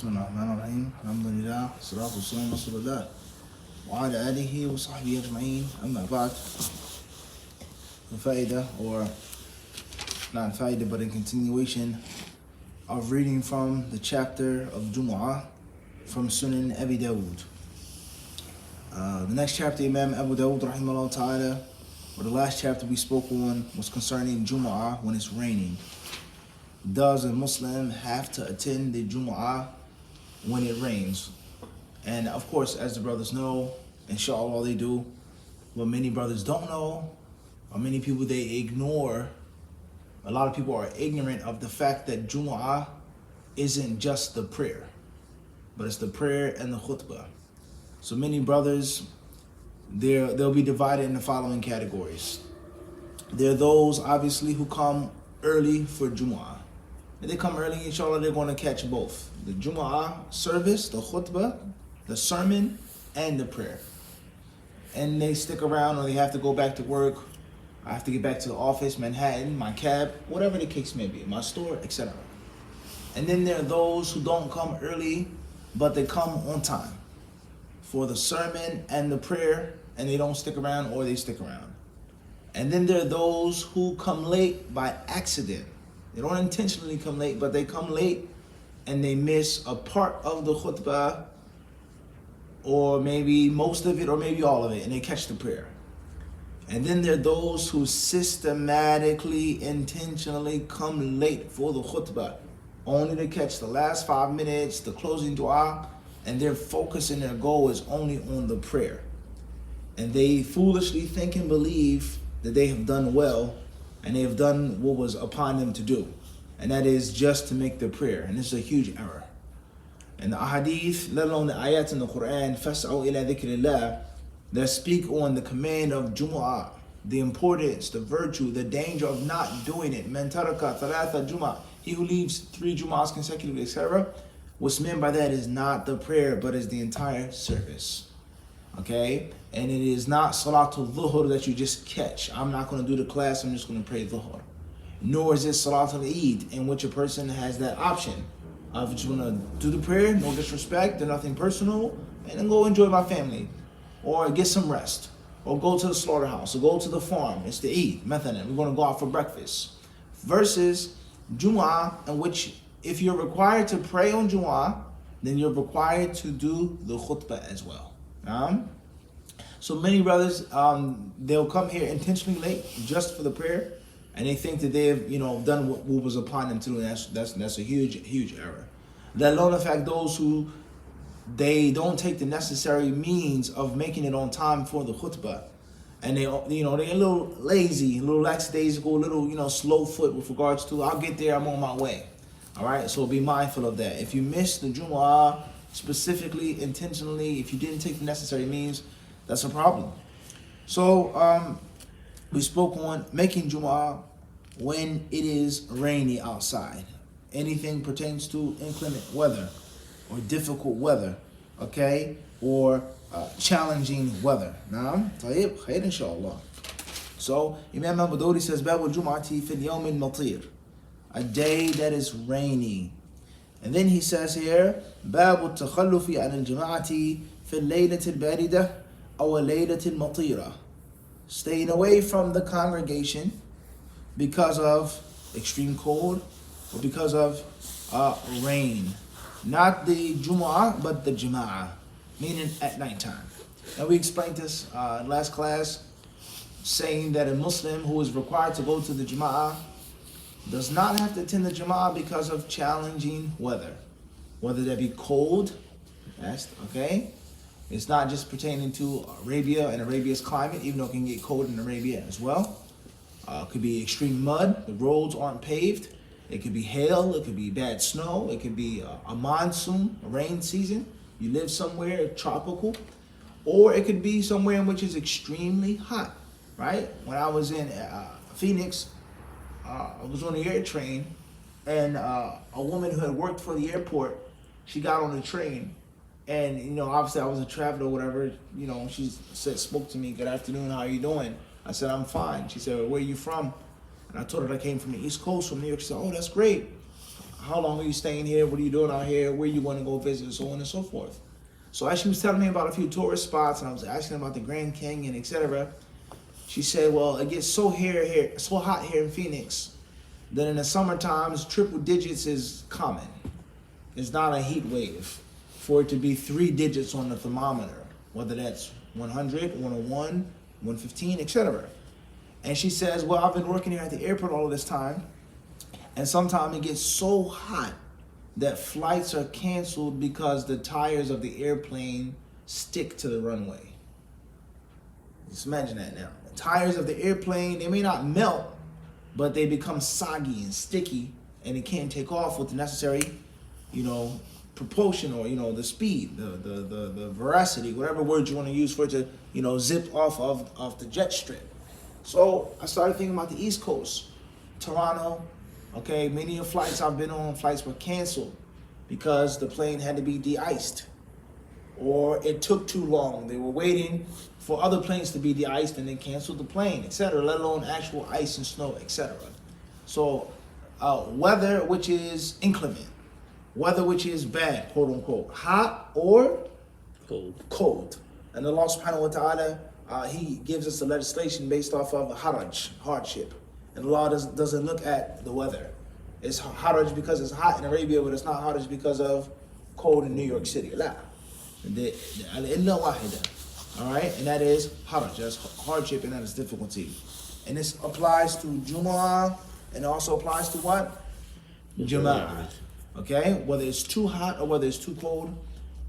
Bismillahirrahmanirrahim. Alhamdulillah. Salatu wassalam ala Rasulillah. Wa ala alihi wa sahbihi ajma'in. Amma ba'd. Faida, or not faida, but in continuation of reading from the chapter of Jumu'ah from Sunan Abi Dawood. The next chapter, Imam Abu Dawood rahimahullah ta'ala, or the last chapter we spoke on, was concerning Jumu'ah when it's raining. Does a Muslim have to attend the Jumu'ah when it rains? And of course, as the brothers know, inshallah they do, but many brothers don't know, or many people they ignore. A lot of people are ignorant of the fact that Jumu'ah isn't just the prayer, but it's the prayer and the khutbah. So many brothers, they'll be divided in the following categories. There are those obviously who come early for Jumu'ah. If they come early, inshallah, they're going to catch both. The Jumu'ah service, the khutbah, the sermon, and the prayer. And they stick around, or they have to go back to work. I have to get back to the office, Manhattan, my cab, whatever the case may be, my store, etc. And then there are those who don't come early, but they come on time for the sermon and the prayer, and they don't stick around, or they stick around. And then there are those who come late by accident. They don't intentionally come late, but they come late and they miss a part of the khutbah, or maybe most of it, or maybe all of it, and they catch the prayer. And then there are those who systematically, intentionally come late for the khutbah, only to catch the last 5 minutes, the closing dua, and their focus and their goal is only on the prayer. And they foolishly think and believe that they have done well, and they have done what was upon them to do, and that is just to make the prayer. And this is a huge error. And the ahadith, let alone the ayat in the Quran, فَاسْعُوا إِلَى ذِكْرِ اللَّهِ, that speak on the command of Jumu'ah, the importance, the virtue, the danger of not doing it. مَنْ تَرَكَ ثَلَاثَ جُمَعَ, he who leaves 3 Jumu'ahs consecutively, etc. What's meant by that is not the prayer, but is the entire service. Okay? And it is not Salatul Dhuhr that you just catch. I'm not going to do the class, I'm just going to pray Dhuhr. Nor is it Salatul Eid, in which a person has that option of just going to do the prayer, no disrespect, do nothing personal, and then go enjoy my family, or get some rest, or go to the slaughterhouse, or go to the farm. It's the Eid, Methanan. We're going to go out for breakfast. Versus Jumu'ah, in which if you're required to pray on Jumu'ah, then you're required to do the khutbah as well. So many brothers, they'll come here intentionally late just for the prayer, and they think that they have, done what was upon them to do. And that's a huge error. Let alone the fact those who they don't take the necessary means of making it on time for the khutbah, and they're a little lazy, a little lackadaisical, a little slow foot with regards to I'll get there, I'm on my way. All right, so be mindful of that. If you miss the Jumu'ah specifically, intentionally, if you didn't take the necessary means, that's a problem. So we spoke on making Jumu'ah when it is rainy outside. Anything pertains to inclement weather or difficult weather, okay, or challenging weather. Naam, tayyib, khair inshallah. So Imam Abu Dawood says, Babu Jumu'ati fil yawm al-matir, a day that is rainy. And then he says here, Babu at-takhallufi an al-jama'ati fil laylat al-baridah aw laylat al-matira, staying away from the congregation because of extreme cold or because of rain. Not the Jumu'ah, but the Jama'ah, meaning at nighttime. And we explained this last class, saying that a Muslim who is required to go to the Jama'ah does not have to attend the Jama'ah because of challenging weather. Whether that be cold, okay? It's not just pertaining to Arabia and Arabia's climate, even though it can get cold in Arabia as well. It could be extreme mud, the roads aren't paved. It could be hail, it could be bad snow, it could be a monsoon, a rain season. You live somewhere tropical. Or it could be somewhere in which is extremely hot, right? When I was in Phoenix, I was on the air train, and a woman who had worked for the airport, she got on the train, and obviously I was a traveler or whatever. She spoke to me, "Good afternoon, how are you doing?" I said, "I'm fine." She said, "Where are you from?" And I told her I came from the East Coast, from New York. She said, "Oh, that's great. how long are you staying here? What are you doing out here? Where you want to go visit, and so on and so forth. So as she was telling me about a few tourist spots, and I was asking about the Grand Canyon, etc., she said, well, it gets so hot here in Phoenix that in the summer times, triple digits is common. It's not a heat wave for it to be 3 digits on the thermometer, whether that's 100, 101, 115, etc. And she says, well, I've been working here at the airport all of this time, and sometimes it gets so hot that flights are canceled because the tires of the airplane stick to the runway. Just imagine that now. The tires of the airplane, they may not melt, but they become soggy and sticky, and it can't take off with the necessary, propulsion, or the speed, the veracity, whatever word you want to use for it to zip off the jet strip. So I started thinking about the East Coast, Toronto. Okay, many of the flights I've been on, flights were canceled because the plane had to be de-iced, or it took too long. They were waiting for other planes to be de-iced and then canceled the plane, etc., let alone actual ice and snow, etc. So weather which is inclement, weather which is bad, quote unquote, hot or cold. And Allah subhanahu wa ta'ala, He gives us the legislation based off of hardship. And Allah doesn't look at the weather. It's haraj because it's hot in Arabia, but it's not haraj because of cold in New York City. La. Alright? And that is haraj. That's hardship, and that is difficulty. And this applies to Jumu'ah, and it also applies to what? Jumu'ah. Okay? Whether it's too hot or whether it's too cold,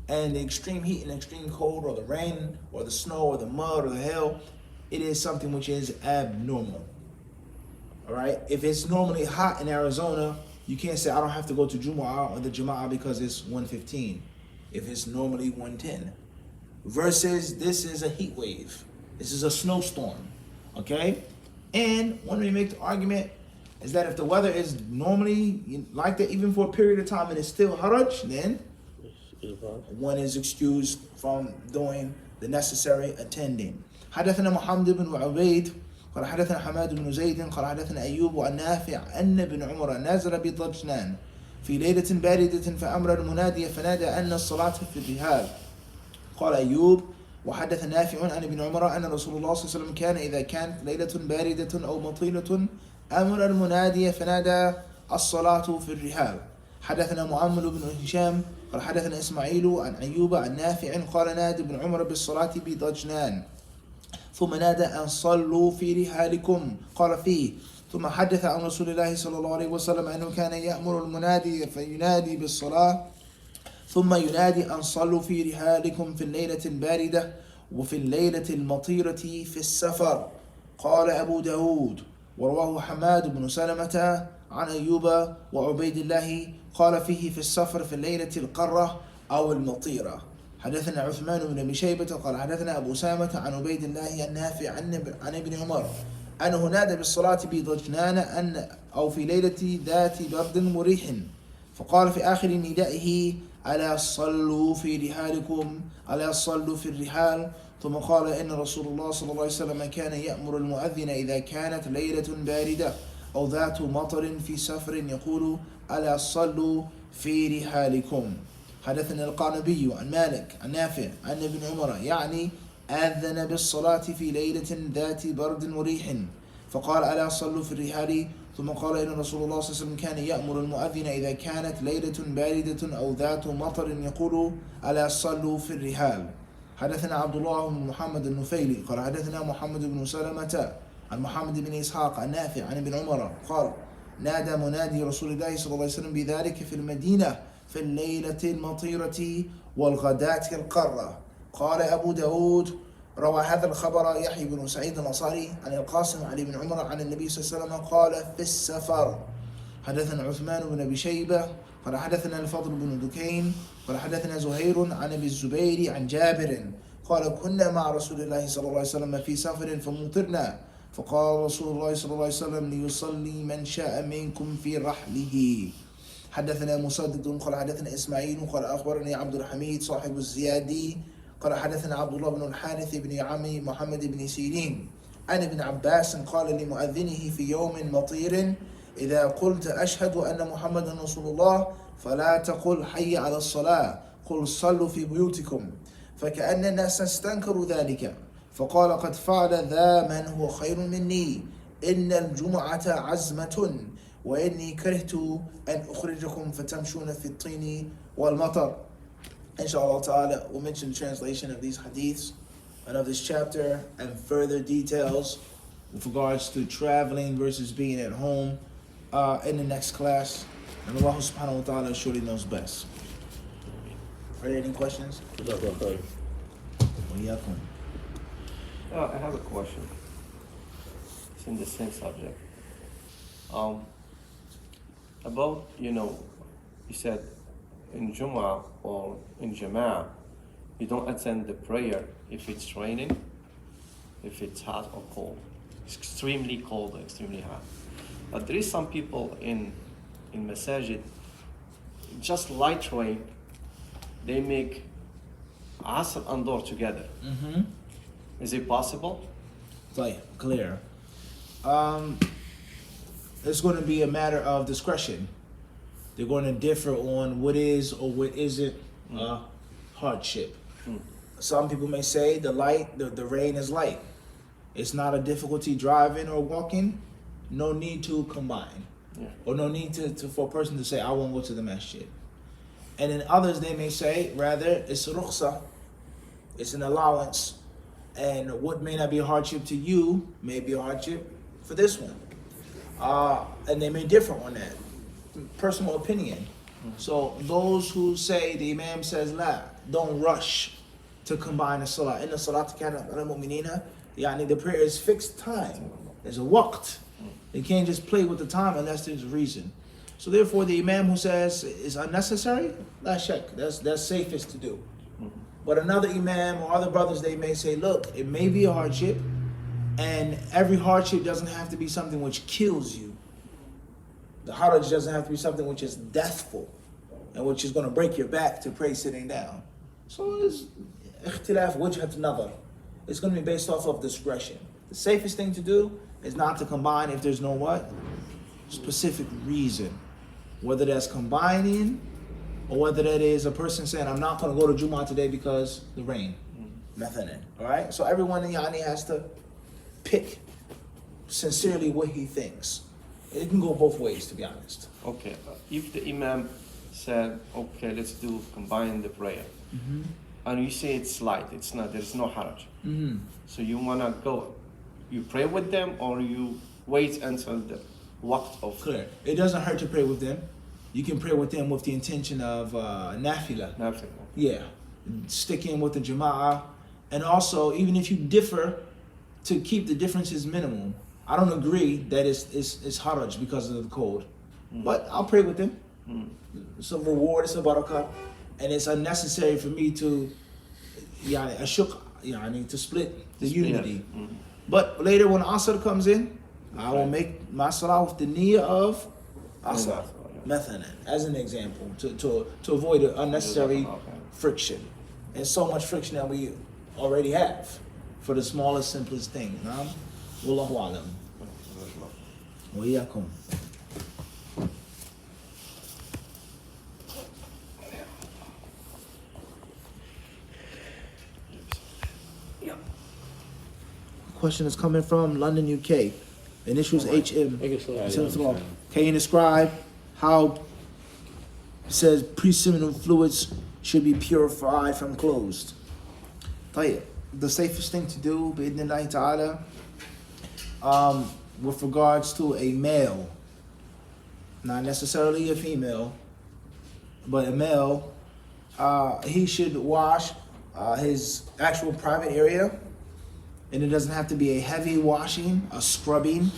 and the extreme heat and extreme cold, or the rain, or the snow, or the mud, or the hail, it is something which is abnormal. All right. If it's normally hot in Arizona, you can't say I don't have to go to Jumu'ah or the Jumu'ah because it's 115. If it's normally 110, versus this is a heat wave. This is a snowstorm. Okay. And when we make the argument is that if the weather is normally like that, even for a period of time, and it's still haraj, then one is excused from doing the necessary attending. حدثنا محمد بن عبيد قال حدثنا حماد بن زيد قال حدثنا أيوب عن نافع أن ابن عمر نزل بضجنان في ليلة باردة فأمر المنادي فنادى أن الصلاة في الرحال. قال أيوب وحدث نافع عن ابن عمر أن رسول الله صلى الله عليه وسلم كان إذا كانت ليلة باردة أو مطيلة أمر المنادي فنادى الصلاة في الرحال. حدثنا معمر بن هشام قال حدثنا إسماعيل عن أيوب عن نافع قال نادى ابن عمر بالصلاة بضجنان ثم نادى أن صلوا في رحالكم قال فيه ثم حدث عن رسول الله صلى الله عليه وسلم أنه كان يأمر المنادي فينادي بالصلاة ثم ينادي أن صلوا في رحالكم في الليلة الباردة وفي الليلة المطيرة في السفر. قال أبو داود ورواه حماد بن سلمة عن أيوب وعبيد الله قال فيه في السفر في الليلة القرة أو المطيرة. حدثنا عثمان بن أبي شيبة قال حدثنا أبو سامة عن عبيد الله النافع عن ابن عمر أنه نادى بالصلاة بضجنان أو في ليلة ذات برد مريح فقال في آخر ندائه ألا صلوا في رحالكم ألا صلوا في الرحال. ثم قال إن رسول الله صلى الله عليه وسلم كان يأمر المؤذن إذا كانت ليلة باردة أو ذات مطر في سفر يقول ألا صلوا في رحالكم. حدثنا القعنبي عن مالك عن نافع عن ابن عمر يعني آذن بالصلاة في ليلة ذات برد مريح فقال ألا صلوا في الرحال. ثم قال إن رسول الله صلى الله عليه وسلم كان يأمر المؤذن إذا كانت ليلة باردة أو ذات مطر يقول ألا صلوا في الرحال. حدثنا عبد الله بن محمد النفيلي قال حدثنا محمد بن سلمة عن محمد بن إسحاق عن نافع عن ابن عمر قال نادى منادي رسول الله صلى الله عليه وسلم بذلك في المدينة في الليلة المطيرة والغداة القرة. قال أبو داود روى هذا الخبر يحيى بن سعيد الأنصاري عن القاسم عن ابن عمر عن النبي صلى الله عليه وسلم قال في السفر. حدثنا عثمان بن أبي شيبة قال حدثنا الفضل بن دكين قال حدثنا زهير عن أبي الزبير عن جابر قال كنا مع رسول الله صلى الله عليه وسلم في سفر فمطرنا فقال رسول الله صلى الله عليه وسلم ليصلي من شاء منكم في رحله. حدثنا مسدد قال حدثنا إسماعيل قال أخبرني عبد الحميد صاحب الزيادي قال حدثنا عبد الله بن الحارث بن عمي محمد بن سيرين عن ابن عباس قال لمؤذنه في يوم مطير إذا قلت أشهد أن محمدا رسول الله فلا تقل حي على الصلاة قل صلوا في بيوتكم فكأن الناس استنكروا ذلك فقال قد فعل ذا من هو خير مني إن الجمعة عزمة وإني كرهت أن أخرجكم فتمشون في الطين والمطر. Inshallah ta'ala, we'll mention the translation of these hadiths and of this chapter and further details with regards to traveling versus being at home in the next class. And Allah subhanahu wa ta'ala surely knows best. Are there any questions? I have a question. It's in the same subject. About, you said in Jumu'ah or in Jama'ah, you don't attend the prayer if it's raining, if it's hot or cold. It's extremely cold or extremely hot. But there is some people in masajid, just light rain, they make Asr and Dhuhr together. Mm-hmm. Is it possible? Like, clear. It's going to be a matter of discretion. They're going to differ on what is or what isn't a hardship. Some people may say the rain is light. It's not a difficulty driving or walking. No need to combine. Yeah. Or no need for a person to say, I won't go to the masjid. And then others, they may say, rather, it's rukhsa. It's an allowance. And what may not be a hardship to you may be a hardship for this one. And they may differ on that. Personal opinion. So those who say the Imam says la, don't rush to combine the salah. In the salat kanat al-mu'minina, yani the prayer is fixed time. There's a waqt. You can't just play with the time unless there's a reason. So therefore the Imam who says it's unnecessary, la shak, that's safest to do. But another Imam or other brothers, they may say, look, it may be a hardship, and every hardship doesn't have to be something which kills you. The haraj doesn't have to be something which is deathful and which is going to break your back to pray sitting down. So it's ikhtilaf wajhat nazar. It's going to be based off of discretion. The safest thing to do is not to combine if there's no what? Specific reason. Whether that's combining or whether that is a person saying, I'm not going to go to Jumu'ah today because the rain. Mathalan. Alright? So everyone in Yani has to pick sincerely what he thinks. It can go both ways, to be honest. Okay. If the Imam said, okay, let's combine the prayer. Mm-hmm. And you say it's light, there's no haraj. Mm-hmm. So you want to go, you pray with them or you wait until the waqt of... Clear. It doesn't hurt to pray with them. You can pray with them with the intention of nafila. Nafila. Yeah. Stick in with the jama'ah. And also, even if you differ, to keep the differences minimum. I don't agree that it's haraj because of the cold. But I'll pray with them. It's a reward, it's a barakah. And it's unnecessary for me to to split the unity. But later when Asr comes in, I will make my salah with the niyyah of Asr. Mathalan, as an example, to avoid unnecessary friction. And so much friction that we already have for the smallest, simplest thing. Wallahu alam. Wa iyyakum. Question is coming from London, UK. Initials HM. Can you describe how it says pre-seminal fluids should be purified from clothes? The safest thing to do, bi'idhnillahi ta'ala, with regards to a male, not necessarily a female, but a male, he should wash his actual private area. And it doesn't have to be a heavy washing, a scrubbing,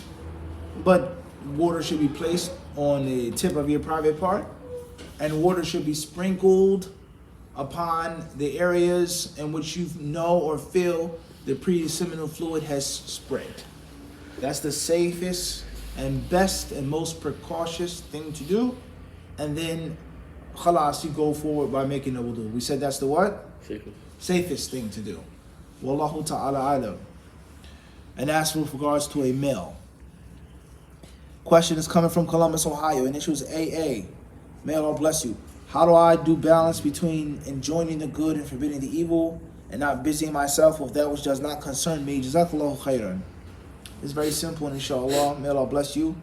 but water should be placed on the tip of your private part, and water should be sprinkled upon the areas in which you know or feel the pre-seminal fluid has spread. That's the safest and best and most precautious thing to do. And then, khalas, you go forward by making the wudu. We said that's the what? Safest thing to do. Wallahu ta'ala alam. And that's with regards to a male. Question is coming from Columbus, Ohio, and issues AA. May Allah bless you. How do I do balance between enjoining the good and forbidding the evil and not busying myself with that which does not concern me? Jazakallahu khairan. It's very simple, and inshallah, may Allah bless you.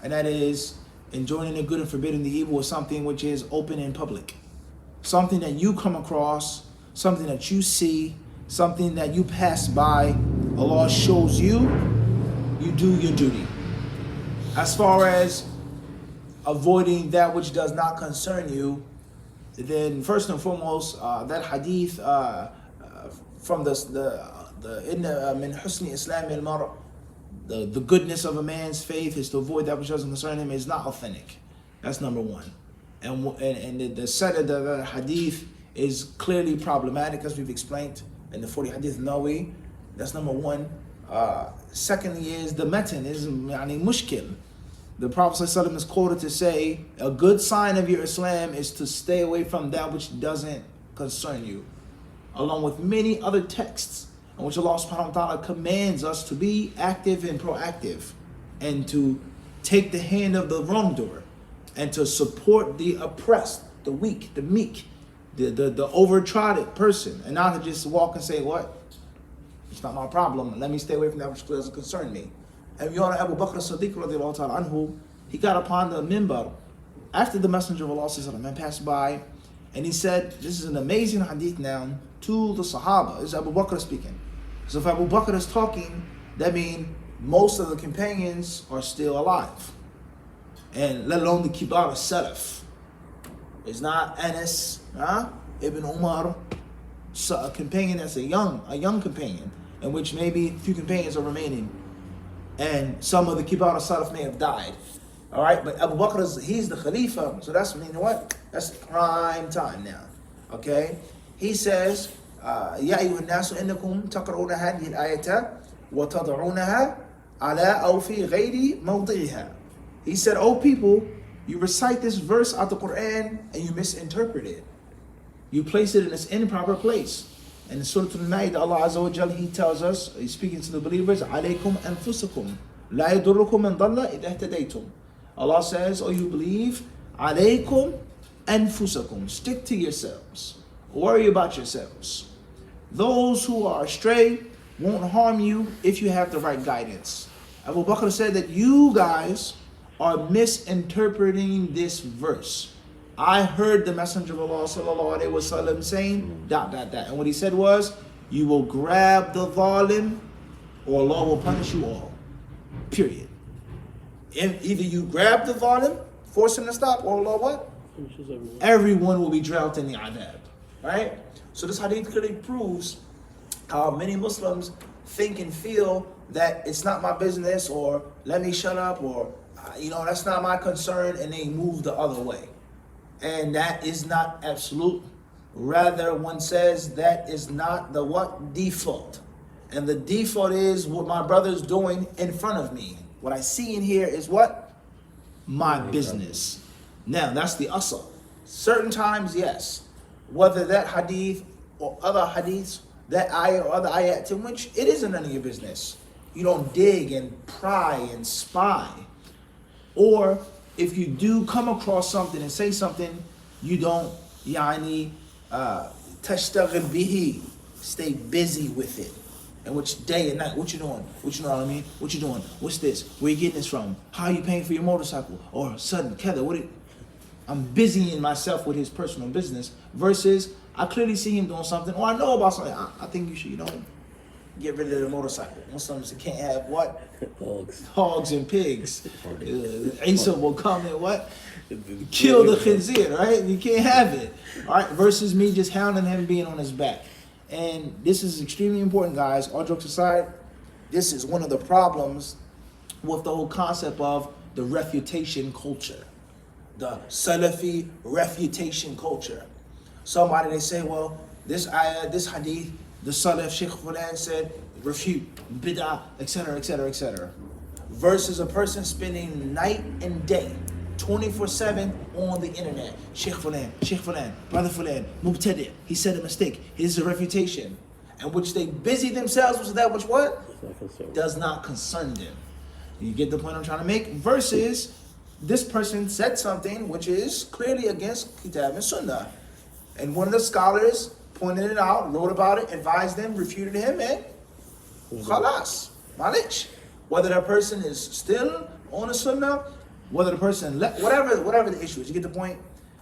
And that is, enjoining the good and forbidding the evil is something which is open in public. Something that you come across, something that you see, something that you pass by, Allah shows you, you do your duty. As far as avoiding that which does not concern you, then first and foremost, that hadith from inna min husni islam al-mar, the goodness of a man's faith is to avoid that which doesn't concern him, is not authentic. That's number one. And the set of the hadith is clearly problematic, as we've explained in the 40 hadith Nawawi. That's number one. Secondly is the matan is mushkil. The Prophet ﷺ is quoted to say, a good sign of your Islam is to stay away from that which doesn't concern you, along with many other texts in which Allah subhanahu wa ta'ala commands us to be active and proactive, and to take the hand of the wrongdoer, and to support the oppressed, the weak, the meek, the overtrodden person, and not to just walk and say, what? It's not my problem. Let me stay away from that which doesn't concern me. And you know, Abu Bakr as-Siddiq radiallahu ta'ala anhu, he got upon the minbar after the Messenger of Allah sallallahu alaihi wasallam passed by, and he said, this is an amazing hadith now, to the Sahaba. This is Abu Bakr speaking. So if Abu Bakr is talking, that means most of the companions are still alive. And let alone the Kibar Salaf. It's not Anas, Ibn Umar, a companion that's a young companion, in which maybe a few companions are remaining. And some of the Kibar Salaf may have died. All right, but Abu Bakr, he's the Khalifa. So that's, you know what? That's prime time now. Okay? He says, يا أيها الناس إنكم تقرؤون هذه الآية وتضعونها على أو في غير موضعها. He said, "O people, you recite this verse out the Quran and you misinterpret it. You place it in its improper place." And in Surah Al-Ma'idah, Allah Azza wa Jal, He tells us, He's speaking to the believers, عَلَيْكُمْ أَنفُسَكُمْ لَا يَضُرُّكُمْ مَنْ ضَلَّ إِذَا اهْتَدَيْتُمْ. Allah says, "Oh, you believe, عَلَيْكُمْ أَنفُسَكُمْ, stick to yourselves. Worry about yourselves. Those who are astray won't harm you if you have the right guidance." Abu Bakr said that you guys are misinterpreting this verse. I heard the Messenger of Allah sallallahu alaihi wasallam saying ... And what he said was, you will grab the zalim or Allah will punish you all. Period. And either you grab the zalim, force him to stop, or Allah what? Everyone will be drowned in the adab. Right? So this hadith clearly proves how many Muslims think and feel that it's not my business, or let me shut up, or that's not my concern, and they move the other way. And that is not absolute. Rather, one says that is not the what? Default. And the default is what my brother's doing in front of me. What I see in here is what? My business. Now, that's the asl. Certain times, yes. Whether that hadith or other hadiths, that ayah or other ayat in which it isn't none of your business. You don't dig and pry and spy. Or if you do come across something and say something, you don't tashtagil bihi, stay busy with it. And which day and night, what you doing? What you know what I mean? What you doing? What's this? Where you getting this from? How you paying for your motorcycle? Or sudden kether, I'm busying myself with his personal business versus I clearly see him doing something, or I know about something. I think you should, get rid of the motorcycle. Muslims can't have what? Hogs and pigs. Isa will come and what? Kill the khinzir, right? You can't have it. All right, versus me just hounding him being on his back. And this is extremely important, guys. All jokes aside, this is one of the problems with the whole concept of the refutation culture. The Salafi refutation culture. Somebody, they say, well, this ayah, this hadith, the Salaf, Sheikh Fulan said, refute, bid'ah, etc., etc., etc. Versus a person spending night and day, 24/7 on the internet. Sheikh Fulan, Brother Fulan, Mubtadi', he said a mistake. Here's a refutation. In which they busy themselves with that which what? Does not concern them. You get the point I'm trying to make? Versus this person said something which is clearly against Kitab and Sunnah. And one of the scholars pointed it out, wrote about it, advised them, refuted him, and khalas, malish. Whether that person is still on the Sunnah, whether the person whatever the issue is, you get the point?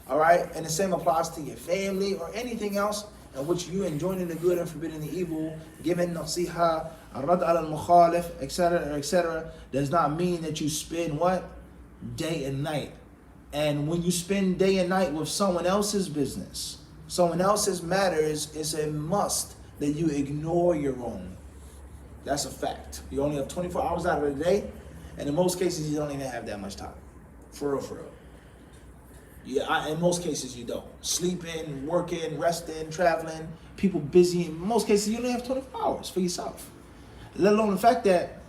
All right? And the same applies to your family or anything else in which you enjoining the good and forbidding the evil, giving nasiha, rad al-mukhalif, etc., does not mean that you spend what? Day and night. And when you spend day and night with someone else's business, someone else's matters, it's a must that you ignore your own. That's a fact. You only have 24 hours out of the day, and in most cases you don't even have that much time. For real. Yeah, in most cases you don't. Sleeping, working, resting, traveling, people busy. In most cases you only have 24 hours for yourself. Let alone the fact that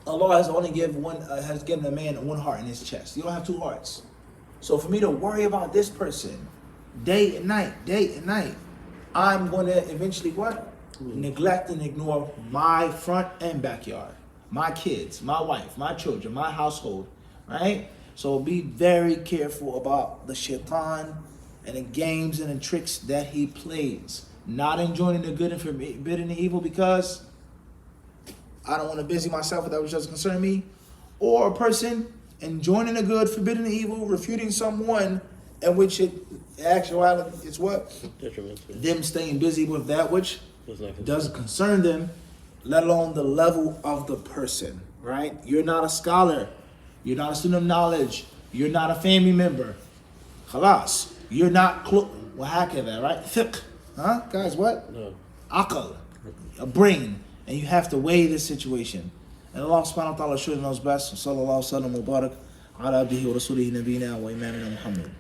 Allah has only given a man one heart in his chest. You don't have two hearts. So for me to worry about this person day and night, I'm going to eventually what? Neglect and ignore my front and backyard, my kids, my wife, my children, my household, right? So be very careful about the shaitan and the games and the tricks that he plays. Not enjoying the good and forbidding the evil because I don't want to busy myself with that which doesn't concern me. Or a person enjoying the good, forbidding the evil, refuting someone in which it actuality it's what? Them staying busy with that which doesn't concern them, let alone the level of the person, right? You're not a scholar. You're not a student of knowledge. You're not a family member. Khalas. You're not wahakada, right? Fiqh. Huh? Guys, what? No. Aql. A brain. And you have to weigh this situation. And Allah subhanahu wa ta'ala surely knows best. Sallallahu alaihi wa sallam wa barak ala abdihi wa rasulihi nabina wa imamina Muhammad.